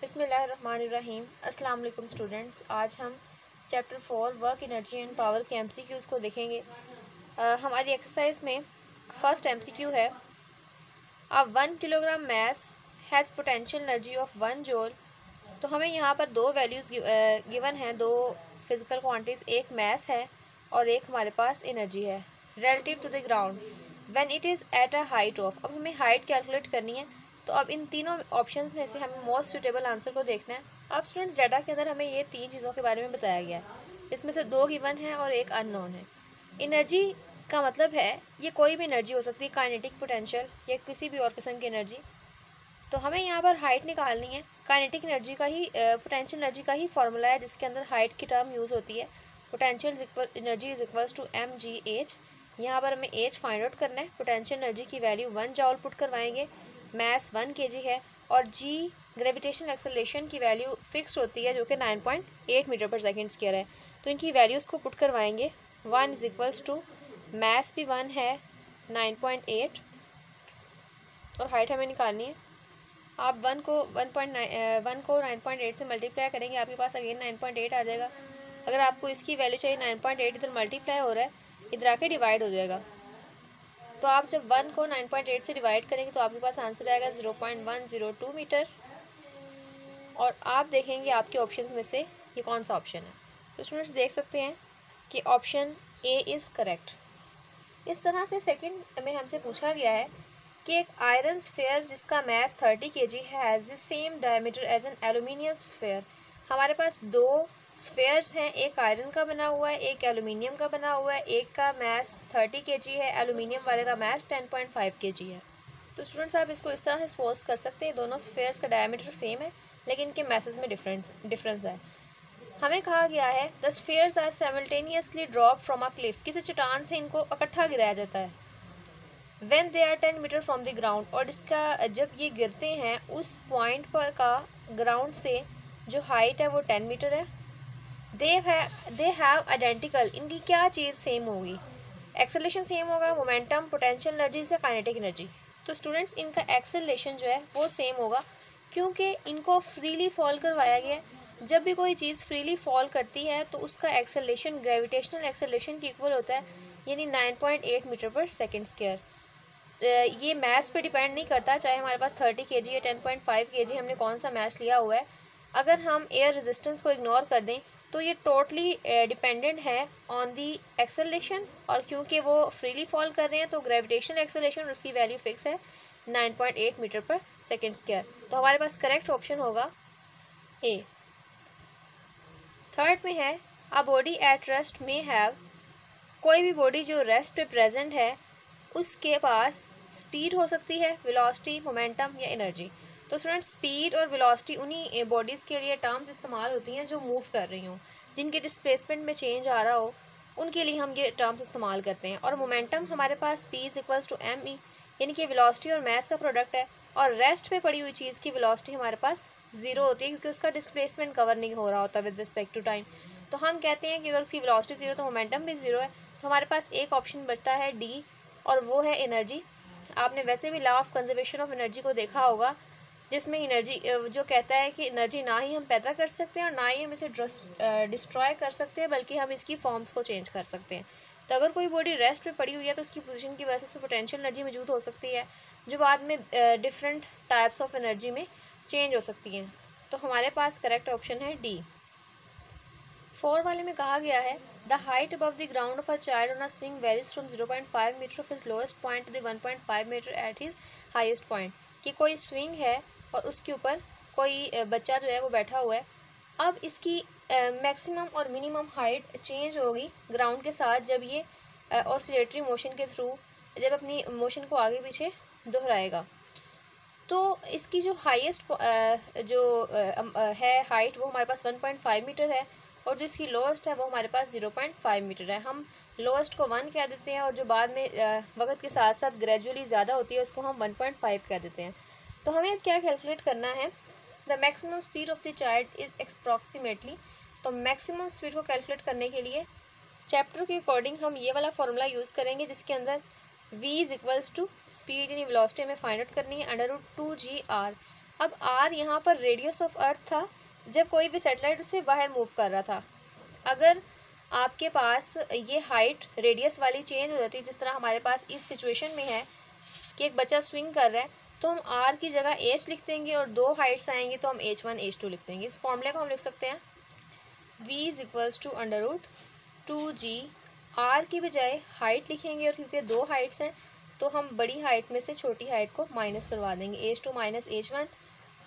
बिस्मिल्लाहिर्रहमानिर्रहीम। अस्सलाम वालेकुम स्टूडेंट्स। आज हम chapter 4 work energy and power के एमसीक्यूज़ को देखेंगे। हमारी एक्सरसाइज में फर्स्ट एमसीक्यू है, अ 1 kilogram mass has potential energy of 1 joule. तो हमें यहाँ पर दो वैल्यूज़ गिवन हैं, दो फिजिकल क्वांटिटीज़, एक मास है और एक हमारे पास एनर्जी है relative to the ground when it is at a height of. अब हमें हाइट कैलकुलेट करनी है, तो अब इन तीनों ऑप्शंस में से हमें मोस्ट सूटेबल आंसर को देखना है। अब स्टूडेंट्स, डाटा के अंदर हमें ये तीन चीज़ों के बारे में बताया गया है, इसमें से दो गिवन है और एक अननोन है। एनर्जी का मतलब है ये कोई भी एनर्जी हो सकती है, काइनेटिक, पोटेंशियल या किसी भी और किस्म की एनर्जी। तो हमें यहाँ पर हाइट निकालनी है। काइनेटिक एनर्जी का ही पोटेंशियल एनर्जी का ही फॉर्मूला है जिसके अंदर हाइट की टर्म यूज़ होती है। Potential energy is equals to mgh। यहाँ पर हमें एच फाइंड आउट करना है। पोटेंशियल एनर्जी की वैल्यू 1 जॉल पुट करवाएंगे, मास 1 kg है और जी ग्रेविटेशनल एक्सेलरेशन की वैल्यू फिक्स होती है जो कि 9.8 मीटर पर सेकेंड स्क्वायर है। तो इनकी वैल्यूज़ को पुट करवाएंगे। 1 इज इक्वल्स टू मास भी 1 है, 9.8 और हाइट हमें निकालनी है। आप 1 को 9.8 से मल्टीप्लाई करेंगे, आपके पास अगेन 9.8 आ जाएगा। अगर आपको इसकी वैल्यू चाहिए 9.8, इधर मल्टीप्लाई हो रहा है, इधर आके डिवाइड हो जाएगा। तो आप जब 1 को 9.8 से डिवाइड करेंगे तो आपके पास आंसर आएगा 0.102 मीटर। और आप देखेंगे आपके ऑप्शन में से ये कौन सा ऑप्शन है। तो स्टूडेंट्स देख सकते हैं कि ऑप्शन ए इज़ करेक्ट। इस तरह से सेकंड में हमसे पूछा गया है कि एक आयरन स्फेयर जिसका mass 30 kg has the same diameter as an aluminium sphere. हमारे पास दो स्फेयर्स हैं, एक आयरन का बना हुआ है, एक एल्यूमिनियम का बना हुआ है। एक का मास 30 kg है, एल्यूमिनियम वाले का मास 10.5 kg है। तो स्टूडेंट्स आप इसको इस तरह से सपोज कर सकते हैं, दोनों स्फेयर्स का डायमीटर सेम है लेकिन इनके मैसेज में डिफरेंस है। हमें कहा गया है the spheres are simultaneously drop from a cliff. किसी चट्टान से इनको इकट्ठा गिराया जाता है। When they are 10 metre from the ground, और इसका जब ये गिरते हैं उस पॉइंट पर का ग्राउंड से जो हाइट है वो 10 मीटर है। दे हैव आइडेंटिकल, इनकी क्या चीज़ सेम होगी? एक्सेलरेशन सेम होगा, मोमेंटम, पोटेंशियल एनर्जी से काइनेटिक एनर्जी। तो स्टूडेंट्स इनका एक्सेलरेशन जो है वो सेम होगा क्योंकि इनको फ्रीली फॉल करवाया गया है। जब भी कोई चीज़ फ्रीली फॉल करती है तो उसका एक्सेलरेशन ग्रेविटेशनल एक्सेलरेशन के इक्वल होता है, यानी 9.8 मीटर पर सेकेंड स्क्वायर। ये मैथ्स पे डिपेंड नहीं करता, चाहे हमारे पास 30 kg या 10.5 kg हमने कौन सा मैथ्स लिया हुआ है। अगर हम एयर रेजिस्टेंस को इग्नोर कर दें तो ये टोटली डिपेंडेंट है ऑन दी एक्सेलरेशन, और क्योंकि वो फ्रीली फॉल कर रहे हैं तो ग्रेविटेशनल एक्सेलरेशन उसकी वैल्यू फिक्स है 9.8 मीटर पर सेकेंड स्क्वायर। तो हमारे पास करेक्ट ऑप्शन होगा ए। थर्ड में है अ बॉडी एट रेस्ट में हैव, कोई भी बॉडी जो रेस्ट पे प्रेजेंट है उसके पास स्पीड हो सकती है, वेलोसिटी, मोमेंटम या एनर्जी। तो स्टूडेंट स्पीड और वेलोसिटी उन्हीं बॉडीज़ के लिए टर्म्स इस्तेमाल होती हैं जो मूव कर रही हों, जिनके डिस्प्लेसमेंट में चेंज आ रहा हो, उनके लिए हम ये टर्म्स इस्तेमाल करते हैं। और मोमेंटम हमारे पास P is equals to M E, यानी कि वेलोसिटी और मास का प्रोडक्ट है। और रेस्ट पे पड़ी हुई चीज़ की वेलोसिटी हमारे पास ज़ीरो होती है क्योंकि उसका डिस्प्लेसमेंट कवर नहीं हो रहा होता विद रिस्पेक्ट टू टाइम। तो हम कहते हैं कि अगर उसकी वेलोसिटी ज़ीरो तो मोमेंटम भी ज़ीरो है। तो हमारे पास एक ऑप्शन बचता है डी, और वो है एनर्जी। आपने वैसे भी law of conservation of energy को देखा होगा, जिसमें एनर्जी जो कहता है कि एनर्जी ना ही हम पैदा कर सकते हैं और ना ही हम इसे डिस्ट्रॉय कर सकते हैं, बल्कि हम इसकी फॉर्म्स को चेंज कर सकते हैं। तो अगर कोई बॉडी रेस्ट पे पड़ी हुई है तो उसकी पोजीशन की वजह से उसमें पोटेंशियल एनर्जी मौजूद हो सकती है जो बाद में डिफरेंट टाइप्स ऑफ एनर्जी में चेंज हो सकती हैं। तो हमारे पास करेक्ट ऑप्शन है डी। 4 वाले में कहा गया है the height above the ground of a child on a swing varies from 0.5 metre of his lowest point to the 1.5 metre at his highest point. कि कोई स्विंग है और उसके ऊपर कोई बच्चा जो है वो बैठा हुआ है। अब इसकी मैक्सिमम और मिनिमम हाइट चेंज होगी ग्राउंड के साथ जब ये ऑसिलेटरी मोशन के थ्रू जब अपनी मोशन को आगे पीछे दोहराएगा। तो इसकी जो हाईएस्ट है हाइट वो हमारे पास 1.5 मीटर है, और जो इसकी लोएस्ट है वो हमारे पास 0.5 मीटर है। हम लोएस्ट को 1 कह देते हैं और जो बाद में वक्त के साथ साथ ग्रेजुअली ज़्यादा होती है उसको हम 1.5 कह देते हैं। तो हमें अब क्या कैलकुलेट करना है, the maximum speed of the child is approximately. तो मैक्सिमम स्पीड को कैलकुलेट करने के लिए चैप्टर के अकॉर्डिंग हम ये वाला फॉर्मूला यूज़ करेंगे जिसके अंदर v is equals to speed यानी वेलोसिटी हमें फाइंड आउट करनी है √2 GR। अब आर यहाँ पर रेडियस ऑफ अर्थ था जब कोई भी सैटेलाइट उससे बाहर मूव कर रहा था। अगर आपके पास ये हाइट रेडियस वाली चेंज हो जाती है, जिस तरह हमारे पास इस सिचुएशन में है कि एक बच्चा स्विंग कर रहा है, तो हम आर की जगह एच लिख देंगे और दो हाइट्स आएंगी तो हम H1 H2 लिख देंगे। इस फॉर्मूले को हम लिख सकते हैं V = √2G। आर की बजाय हाइट लिखेंगे और क्योंकि दो हाइट्स हैं तो हम बड़ी हाइट में से छोटी हाइट को माइनस करवा देंगे। H2 - H1,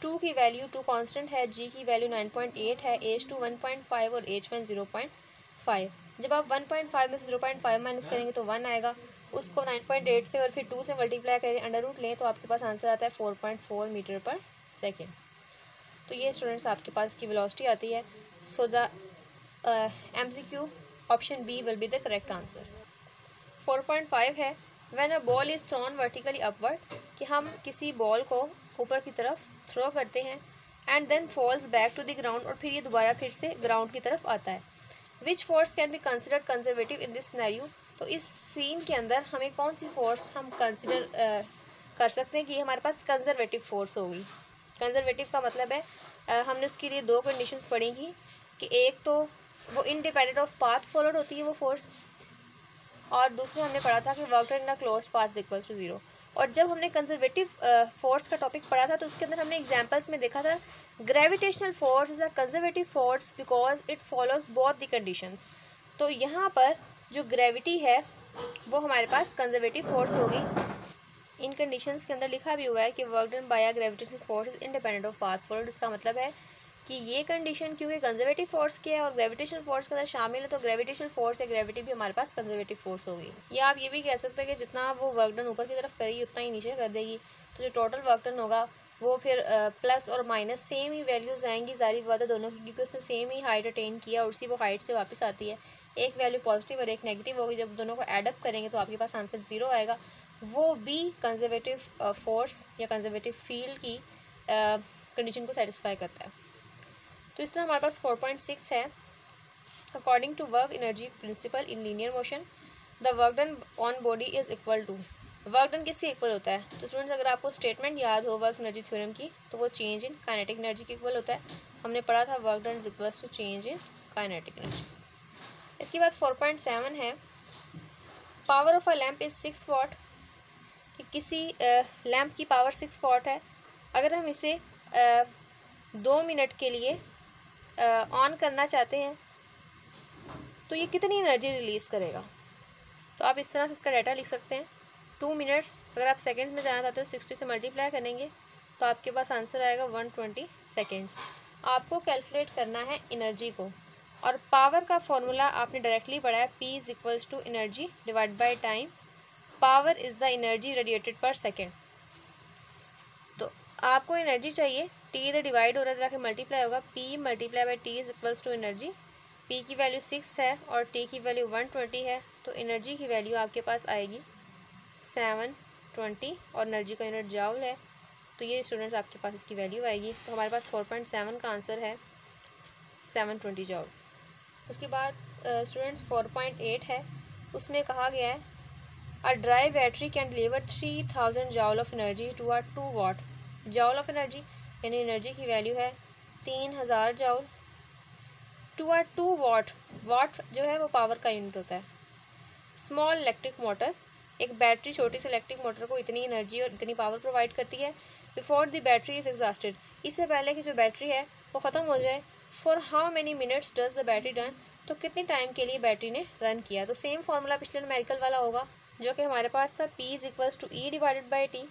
2 की वैल्यू 2 कांस्टेंट है, G की वैल्यू 9.8 है, H2 1.5 और H1 0.5। जब आप 1.5 में से 0.5 माइनस करेंगे तो 1 आएगा, उसको 9.8 से और फिर 2 से मल्टीप्लाई करें, अंडर रूट लें तो आपके पास आंसर आता है 4.4 मीटर पर सेकेंड। तो ये स्टूडेंट्स आपके पास की वेलोसिटी आती है। So the MCQ option B will be the correct answer. 4.5 है when a ball is thrown vertically upward, कि हम किसी बॉल को ऊपर की तरफ थ्रो करते हैं and then falls back to the ground, और फिर ये दोबारा फिर से ग्राउंड की तरफ आता है। Which force can be considered conservative in this scenario, तो इस सीन के अंदर हमें कौन सी फोर्स हम कंसिडर कर सकते हैं कि हमारे पास कंजर्वेटिव फोर्स होगी। कंजर्वेटिव का मतलब है हमने उसके लिए दो कंडीशंस पढ़ी थी कि एक तो वो इंडिपेंडेंट ऑफ पाथ फॉलोड होती है वो फोर्स, और दूसरे हमने पढ़ा था कि work done in a closed path equals to 0। और जब हमने कंजर्वेटिव फोर्स का टॉपिक पढ़ा था तो उसके अंदर हमने एग्जांपल्स में देखा था gravitational force is a conservative force because it follows both the conditions. तो यहाँ पर जो ग्रेविटी है वो हमारे पास कंजर्वेटिव फोर्स होगी। इन कंडीशंस के अंदर लिखा भी हुआ है कि work done by a gravitational force is independent of path followed. इसका मतलब है कि ये कंडीशन क्योंकि कंजर्वेटिव फोर्स की है और ग्रेविटेशनल फोर्स के अंदर शामिल है, तो ग्रेविटेशनल फोर्स या ग्रेविटी भी हमारे पास कंजर्वेटिव फोर्स होगी। या आप ये भी कह सकते हैं कि जितना वो वर्क डन ऊपर की तरफ करेगी उतना ही नीचे कर देगी, तो जो टोटल वर्क डन होगा वो फिर प्लस और माइनस सेम ही वैल्यूज़ आएंगी, जारी बात है दोनों की, क्योंकि उसने सेम ही हाइट अटेन किया और उसी वो हाइट से वापस आती है। एक वैल्यू पॉजिटिव और एक नेगेटिव होगी, जब दोनों को एडअप करेंगे तो आपके पास आंसर 0 आएगा। वो भी कंजर्वेटिव फोर्स या कंजर्वेटिव फील्ड की कंडीशन को सेटिस्फाई करता है। तो इस तरह हमारे पास 4.6 है। According to work energy principle in linear motion the work done on body is equal to, work done किससे इक्वल होता है। तो स्टूडेंट्स अगर आपको स्टेटमेंट याद हो वर्क एनर्जी थ्योरम की तो वो चेंज इन काइनेटिक एनर्जी के इक्वल होता है। हमने पढ़ा था work done is equal to change in kinetic energy. इसके बाद 4.7 है power of a lamp is 6 watt, कि किसी लैम्प की पावर 6 वाट है। अगर हम इसे 2 मिनट के लिए ऑन करना चाहते हैं तो ये कितनी एनर्जी रिलीज़ करेगा। तो आप इस तरह से इसका डाटा लिख सकते हैं 2 मिनट्स, अगर आप सेकेंड्स में जाना चाहते हो 60 से मल्टीप्लाई करेंगे तो आपके पास आंसर आएगा 120 सेकेंड्स। आपको कैलकुलेट करना है एनर्जी को, और पावर का फॉर्मूला आपने डायरेक्टली पढ़ा है, P = energy divide by time. Power is the energy radiated पर सेकेंड। तो आपको एनर्जी चाहिए, T इधर डिवाइड हो रहा है जाके मल्टीप्लाई होगा, P × T = एनर्जी। P की वैल्यू 6 है और T की वैल्यू 120 है, तो एनर्जी की वैल्यू आपके पास आएगी 720 और एनर्जी का यूनिट जाउल है। तो ये स्टूडेंट्स आपके पास इसकी वैल्यू आएगी। तो हमारे पास 4.7 का आंसर है 720 जाउल। उसके बाद स्टूडेंट्स 4.8 है, उसमें कहा गया है a dry battery can deliver 3000 joule of energy to a 2 watt. Joule of energy यानी एनर्जी की वैल्यू है 3000 जाउल टू अ 2 वाट। वाट जो है वो पावर का यूनिट होता है। स्मॉल इलेक्ट्रिक मोटर, एक बैटरी छोटी सी इलेक्ट्रिक मोटर को इतनी एनर्जी और इतनी पावर प्रोवाइड करती है before the battery is exhausted, इससे पहले कि जो बैटरी है वो ख़त्म हो जाए। For how many minutes does the battery run, तो कितने टाइम के लिए बैटरी ने रन किया। तो सेम फार्मूला पिछले न्यूमेरिकल वाला होगा जो कि हमारे पास था, P = E divided by T।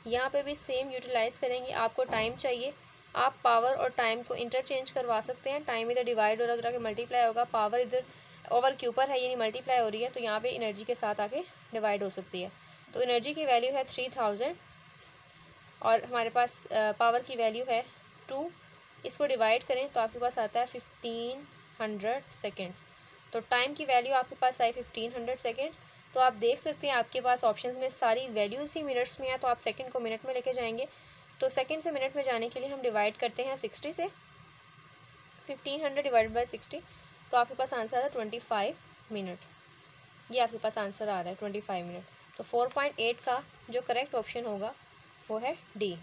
यहाँ पे भी सेम यूटिलाइज़ करेंगे। आपको टाइम चाहिए, आप पावर और टाइम को इंटरचेंज करवा सकते हैं। टाइम इधर डिवाइड हो रहा है, मल्टीप्लाई होगा, पावर इधर ओवर के ऊपर है यानी मल्टीप्लाई हो रही है, तो यहाँ पे एनर्जी के साथ आके डिवाइड हो सकती है। तो एनर्जी की वैल्यू है 3000 और हमारे पास पावर की वैल्यू है 2। इसको डिवाइड करें तो आपके पास आता है 1500 सेकेंड्स। तो टाइम की वैल्यू आपके पास आई 1500 सेकेंड्स। तो आप देख सकते हैं आपके पास ऑप्शंस में सारी वैल्यूज़ ही मिनट्स में है, तो आप सेकंड को मिनट में लेके जाएंगे। तो सेकंड से मिनट में जाने के लिए हम डिवाइड करते हैं 60 से, 1500 डिवाइड बाई 60, तो आपके पास आंसर आता है 25 मिनट। ये आपके पास आंसर आ रहा है 25 मिनट। तो 4.8 का जो करेक्ट ऑप्शन होगा वो है डी।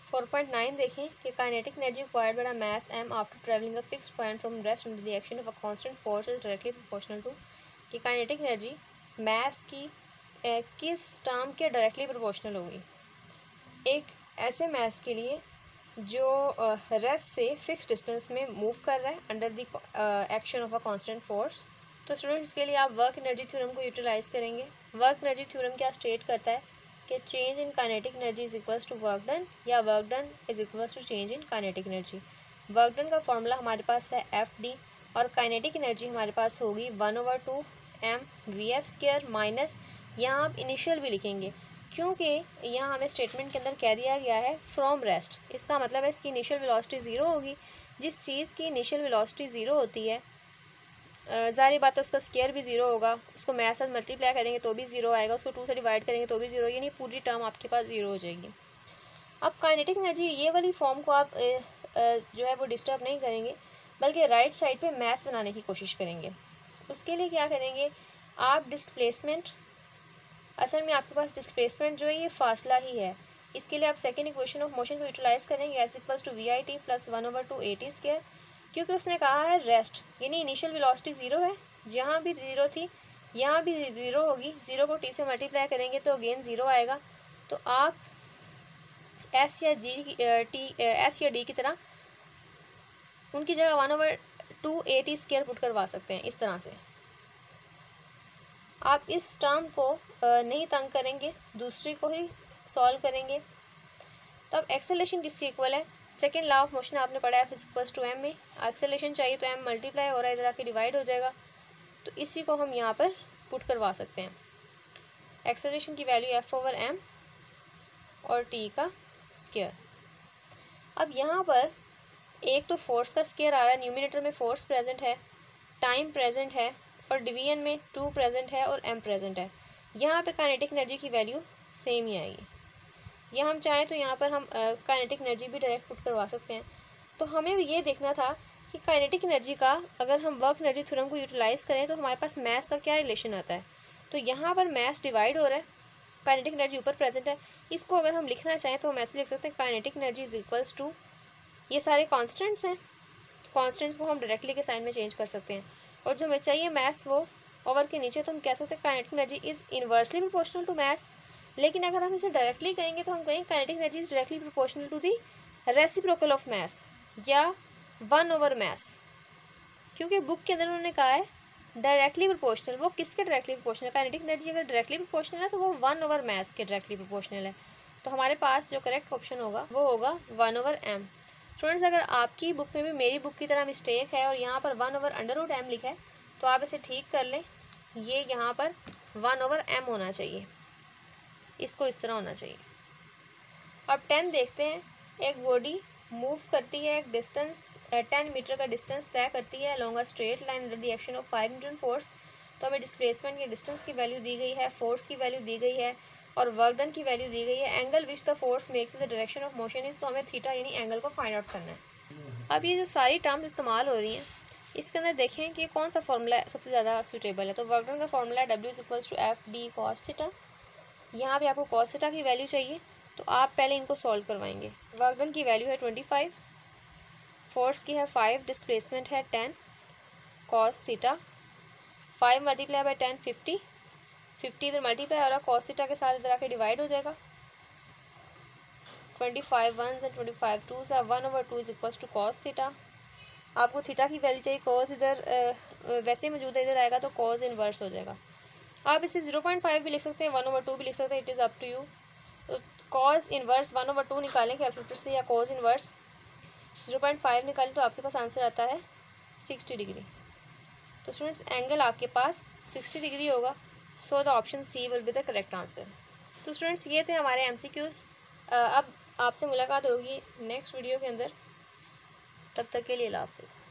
4.9 देखें कि kinetic energy required by mass m after travelling a fixed point from rest under the action of a constant force is directly proportional to, कि काइनेटिक एनर्जी मास की किस टर्म के directly proportional होगी एक ऐसे मास के लिए जो रेस्ट से फिक्स डिस्टेंस में मूव कर रहा है under the action of a constant force. तो स्टूडेंट्स के लिए आप वर्क एनर्जी थ्योरम को यूटिलाइज करेंगे। वर्क एनर्जी थ्योरम क्या स्टेट करता है कि change in kinetic energy is equals to work done, या work done is equals to change in kinetic energy. Work done का फॉर्मूला हमारे पास है FD और काइनेटिक एनर्जी हमारे पास होगी 1/2 mvf² माइनस, यहाँ आप इनिशियल भी लिखेंगे क्योंकि यहाँ हमें स्टेटमेंट के अंदर कह दिया गया है फ्रॉम रेस्ट। इसका मतलब है इसकी इनिशियल वेलोसिटी ज़ीरो होगी। जिस चीज़ की इनिशियल वेलोसिटी ज़ीरो होती है ज़ाहिर बात है उसका स्केयर भी ज़ीरो होगा। उसको मैथ साथ मल्टीप्लाई करेंगे तो भी ज़ीरो आएगा, उसको 2 से डिवाइड करेंगे तो भी ज़ीरो, यानी पूरी टर्म आपके पास ज़ीरो हो जाएगी। अब काइनेटिक एनर्जी ये वाली फॉर्म को आप जो है वो डिस्टर्ब नहीं करेंगे, बल्कि राइट साइड पे मैथ्स बनाने की कोशिश करेंगे। उसके लिए क्या करेंगे, आप डिस्प्लेसमेंट, असल में आपके पास डिस्प्लेसमेंट जो है ये फासला ही है, इसके लिए आप सेकेंड इक्वेशन ऑफ मोशन को यूटिलाइज करेंगे S equals to VIT plus 1/2 AT², क्योंकि उसने कहा है रेस्ट यानी इनिशियल वेलोसिटी ज़ीरो है, जहाँ भी ज़ीरो थी यहाँ भी ज़ीरो होगी। ज़ीरो को T से मल्टीप्लाई करेंगे तो अगेन ज़ीरो आएगा। तो आप S या D की तरह उनकी जगह 1/2 AT² पुट करवा सकते हैं। इस तरह से आप इस टर्म को नहीं तंग करेंगे, दूसरे को ही सॉल्व करेंगे। तब एक्सेलरेशन किसकी इक्वल है, सेकेंड लॉ ऑफ मोशन आपने पढ़ा है F = m में। एक्सेलरेशन चाहिए तो m मल्टीप्लाई हो रहा है, इधर आके डिवाइड हो जाएगा, तो इसी को हम यहाँ पर पुट करवा सकते हैं। एक्सेलरेशन की वैल्यू F/m और t का स्क्वायर। अब यहाँ पर एक तो फोर्स का स्क्वायर आ रहा है, न्यूमिनेटर में फोर्स प्रेजेंट है, टाइम प्रेजेंट है और डिवीजन में 2 प्रेजेंट है और m प्रेजेंट है। यहाँ पे काइनेटिक एनर्जी की वैल्यू सेम ही आएगी। या हम चाहें तो यहाँ पर हम काइनेटिक एनर्जी भी डायरेक्ट पुट करवा सकते हैं। तो हमें ये देखना था कि काइनेटिक एनर्जी का अगर हम वर्क एनर्जी थ्योरम को यूटिलाइज करें तो हमारे पास मैस का क्या रिलेशन आता है। तो यहाँ पर मैस डिवाइड हो रहा है, काइनेटिक एनर्जी ऊपर प्रेजेंट है। इसको अगर हम लिखना चाहें तो हम ऐसे लिख सकते हैं kinetic energy is equals to, ये सारे कॉन्स्टेंट्स हैं, कॉन्स्टेंट्स को हम डायरेक्टली के साइन में चेंज कर सकते हैं, और जो हमें चाहिए मैस वो ओवर के नीचे, तो हम कह सकते हैं kinetic energy is inversely proportional to mass. लेकिन अगर हम इसे डायरेक्टली कहेंगे तो हम कहेंगे kinetic energy is directly proportional to the reciprocal of mass या 1/mass, क्योंकि बुक के अंदर उन्होंने कहा है डायरेक्टली प्रोपोर्शनल। वो किसके डायरेक्टली प्रोपोर्शनल, काइनेटिक एनर्जी अगर डायरेक्टली प्रोपोर्शनल है तो वो 1/mass के डायरेक्टली प्रोपोर्शनल है। तो हमारे पास जो करेक्ट ऑप्शन होगा वो होगा 1/m। स्टूडेंट्स अगर आपकी बुक में भी मेरी बुक की तरह मिस्टेक है और यहाँ पर 1/√m लिखा है तो आप इसे ठीक कर लें, ये यहाँ पर 1/m होना चाहिए, इसको इस तरह होना चाहिए। अब 10 देखते हैं, एक बॉडी मूव करती है, एक डिस्टेंस 10 मीटर का डिस्टेंस तय करती है long a straight line under the action of 5 Newton force. तो हमें डिस्प्लेसमेंट की डिस्टेंस की वैल्यू दी गई है, फोर्स की वैल्यू दी गई है और वर्क डन की वैल्यू दी गई है। Angle which the force makes the direction of motion is, तो हमें थीटा यानी एंगल को फाइंड आउट करना है। अब ये जो सारी टर्म्स इस्तेमाल हो रही हैं इसके अंदर देखें कि कौन सा फॉर्मूला सबसे ज़्यादा सूटेबल है। तो वर्क डन का फॉर्मूला है W = FD cos थीटा। यहाँ पे आपको cos थीटा की वैल्यू चाहिए तो आप पहले इनको सॉल्व करवाएंगे। वर्क डन की वैल्यू है 25, फोर्स की है 5, डिस्प्लेसमेंट है 10, cos थीटा 5 मल्टीप्लाई बाय 10 50, 50 इधर मल्टीप्लाई हो रहा है cos थीटा के साथ, इधर आके डिवाइड हो जाएगा। 25 1s and 25 2s are 1/2 is equals to cos theta. आपको थीटा की वैल्यू चाहिए, cos इधर वैसे मौजूद है, इधर आएगा तो cos इनवर्स हो जाएगा। आप इसे 0.5 भी लिख सकते हैं, 1/2 भी लिख सकते हैं, it is up to you. तो cos इनवर्स 1/2 निकालें कैलकुलेटर से या cos इनवर्स 0.5 निकालें तो आपके पास आंसर आता है 60 डिग्री। तो स्टूडेंट्स एंगल आपके पास 60 डिग्री होगा, so the option C will be the correct answer. तो स्टूडेंट्स ये थे हमारे MCQs। अब आपसे मुलाकात होगी नेक्स्ट वीडियो के अंदर, तब तक के लिए अल्लाह हाफिज़।